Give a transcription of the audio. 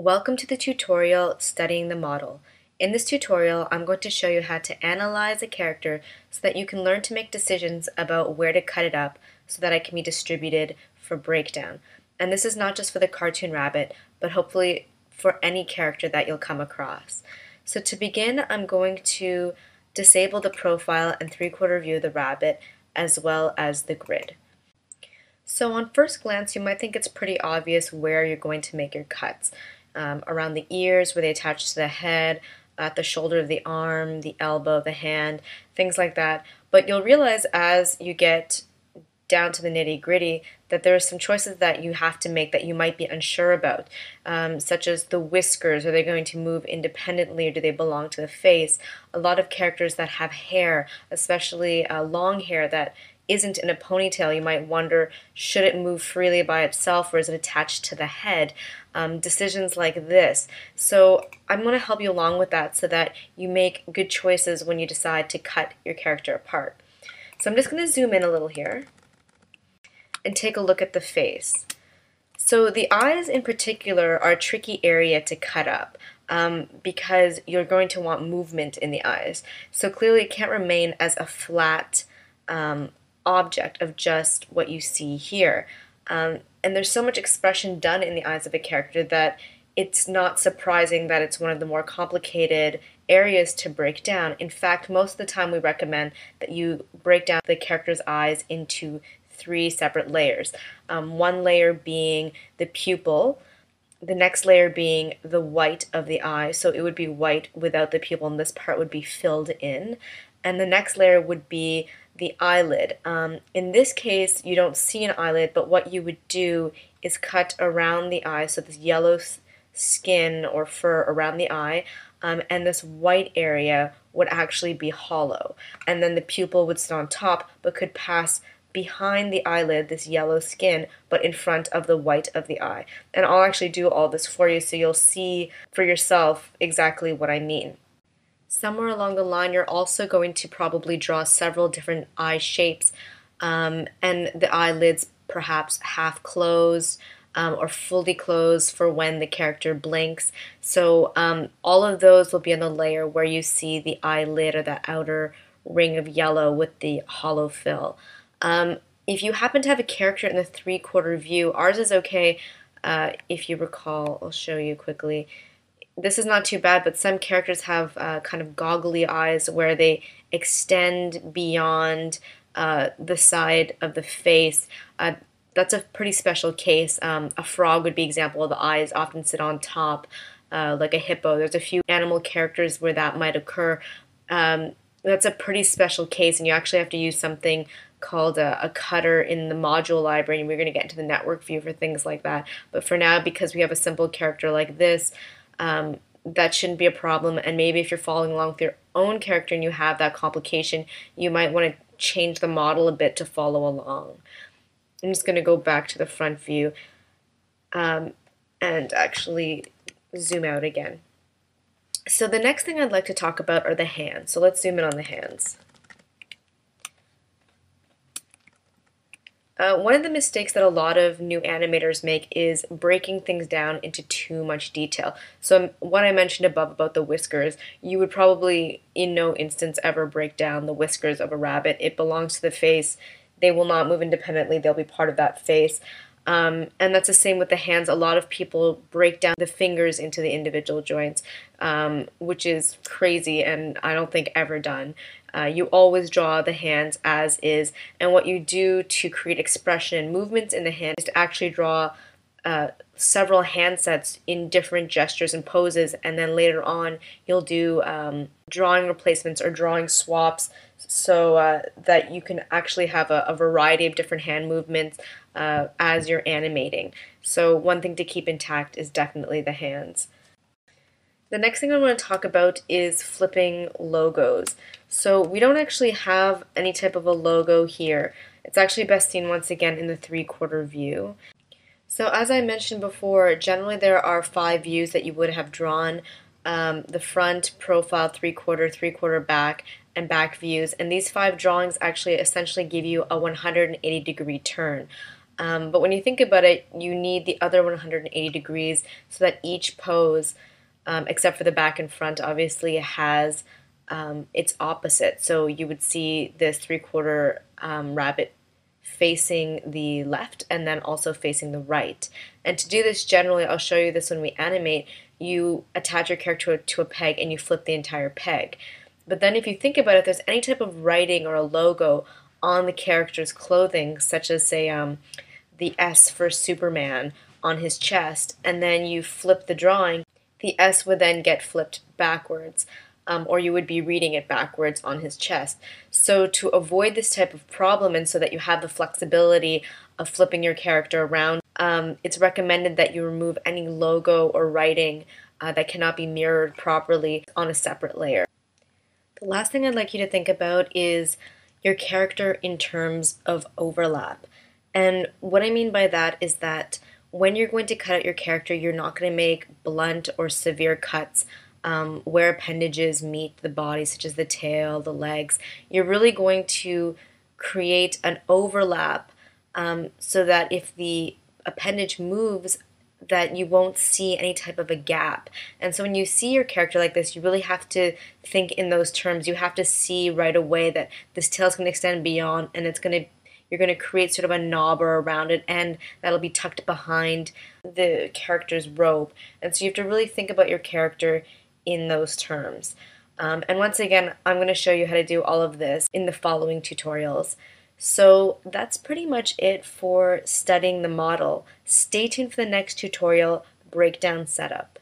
Welcome to the tutorial Studying the Model. In this tutorial, I'm going to show you how to analyze a character so that you can learn to make decisions about where to cut it up so that it can be distributed for breakdown. And this is not just for the cartoon rabbit, but hopefully for any character that you'll come across. So to begin, I'm going to disable the profile and three-quarter view of the rabbit as well as the grid. So on first glance, you might think it's pretty obvious where you're going to make your cuts. Around the ears, where they attach to the head, at the shoulder of the arm, the elbow of the hand, things like that. But you'll realize as you get down to the nitty-gritty that there are some choices that you have to make that you might be unsure about, such as the whiskers. Are they going to move independently or do they belong to the face? A lot of characters that have hair, especially long hair that isn't in a ponytail, you might wonder, should it move freely by itself or is it attached to the head? Decisions like this. So I'm going to help you along with that so that you make good choices when you decide to cut your character apart. So I'm just going to zoom in a little here and take a look at the face. So the eyes in particular are a tricky area to cut up because you're going to want movement in the eyes. So clearly it can't remain as a flat object of just what you see here. And there's so much expression done in the eyes of a character that it's not surprising that it's one of the more complicated areas to break down. In fact, most of the time we recommend that you break down the character's eyes into three separate layers. One layer being the pupil, the next layer being the white of the eye, so it would be white without the pupil and this part would be filled in. And the next layer would be the eyelid. In this case, you don't see an eyelid, but what you would do is cut around the eye, so this yellow skin or fur around the eye, and this white area would actually be hollow. And then the pupil would sit on top, but could pass behind the eyelid, this yellow skin, but in front of the white of the eye. And I'll actually do all this for you so you'll see for yourself exactly what I mean. Somewhere along the line, you're also going to probably draw several different eye shapes, and the eyelids perhaps half closed or fully closed for when the character blinks. So all of those will be on the layer where you see the eyelid or the outer ring of yellow with the hollow fill. If you happen to have a character in the three-quarter view, ours is okay. If you recall, I'll show you quickly. This is not too bad, but some characters have kind of goggly eyes where they extend beyond the side of the face. That's a pretty special case. A frog would be an example. The eyes often sit on top, like a hippo. There's a few animal characters where that might occur. That's a pretty special case, and you actually have to use something called a cutter in the module library, and we're going to get into the network view for things like that. But for now, because we have a simple character like this, that shouldn't be a problem. And maybe if you're following along with your own character and you have that complication, you might want to change the model a bit to follow along. I'm just going to go back to the front view and actually zoom out again. So the next thing I'd like to talk about are the hands. So let's zoom in on the hands. One of the mistakes that a lot of new animators make is breaking things down into too much detail. So what I mentioned above about the whiskers, you would probably in no instance ever break down the whiskers of a rabbit. It belongs to the face. They will not move independently. They'll be part of that face. And that's the same with the hands. A lot of people break down the fingers into the individual joints, which is crazy and I don't think ever done. You always draw the hands as is, and what you do to create expression and movements in the hand is to actually draw several hand sets in different gestures and poses, and then later on you'll do drawing replacements or drawing swaps so that you can actually have a variety of different hand movements as you're animating. So one thing to keep intact is definitely the hands. The next thing I want to talk about is flipping logos. So we don't actually have any type of a logo here. It's actually best seen once again in the three-quarter view. So as I mentioned before, generally there are 5 views that you would have drawn. The front, profile, three-quarter back, and back views. And these 5 drawings actually essentially give you a 180-degree turn. But when you think about it, you need the other 180 degrees so that each pose, except for the back and front, obviously has its opposite. So you would see this three-quarter rabbit facing the left and then also facing the right. And to do this generally, I'll show you this when we animate, you attach your character to a peg and you flip the entire peg. But then if you think about it, if there's any type of writing or a logo on the character's clothing, such as say the S for Superman on his chest, and then you flip the drawing, the S would then get flipped backwards. Or you would be reading it backwards on his chest. So to avoid this type of problem and so that you have the flexibility of flipping your character around, it's recommended that you remove any logo or writing that cannot be mirrored properly on a separate layer. The last thing I'd like you to think about is your character in terms of overlap. And what I mean by that is that when you're going to cut out your character, you're not going to make blunt or severe cuts where appendages meet the body, such as the tail, the legs. You're really going to create an overlap so that if the appendage moves, that you won't see any type of a gap. And so when you see your character like this, you really have to think in those terms. You have to see right away that this tail is going to extend beyond, and you're going to create sort of a knobber around it, and that'll be tucked behind the character's robe. And so you have to really think about your character in those terms. And once again, I'm going to show you how to do all of this in the following tutorials. So that's pretty much it for studying the model. Stay tuned for the next tutorial, Breakdown Setup.